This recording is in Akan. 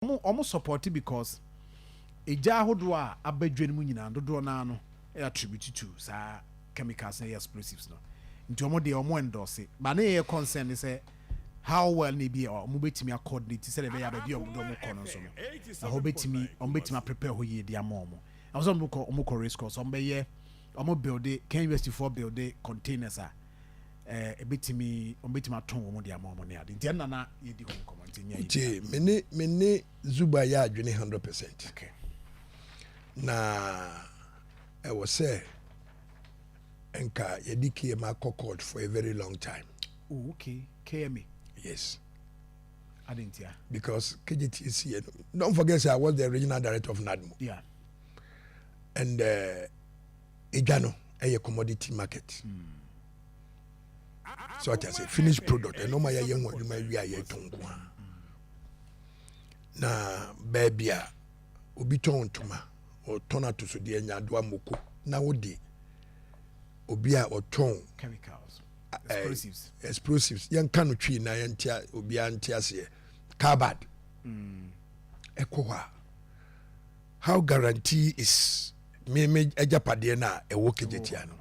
almost supported because eja ahodo a abadwen mu nyina dodo na no e attribute to sa chemicals and explosives no nti omo de omo endorse but na e concern say how well ne be omo betimi coordinate say be ya ba bi omo do kono so no na ho betimi prepare ho ye dia mo also omo ko risk so omo be ye omo build can university for build containers a betimi aton omo dia mo ne ade nti na ye di ho comment nya mene zuba ya adwene 100%. okay. Na I was say enka yediki ma court for a very long time. Oh, okay. KMA. Yes. I didn't hear. Because Kejetia, don't forget I was the regional director of NADMO. Yeah. And Igano, a commodity market. So I say finished product and no my young one you may be a tongwa. Na baby obi ton tuma. Or turn out to Sudia Yadwa Moko. Now, obi a oton chemicals, explosives. Young canoe tree na yantia obi antiasie carbad. Ekowa. How guarantee is me ejapade na e wo Kejetia no.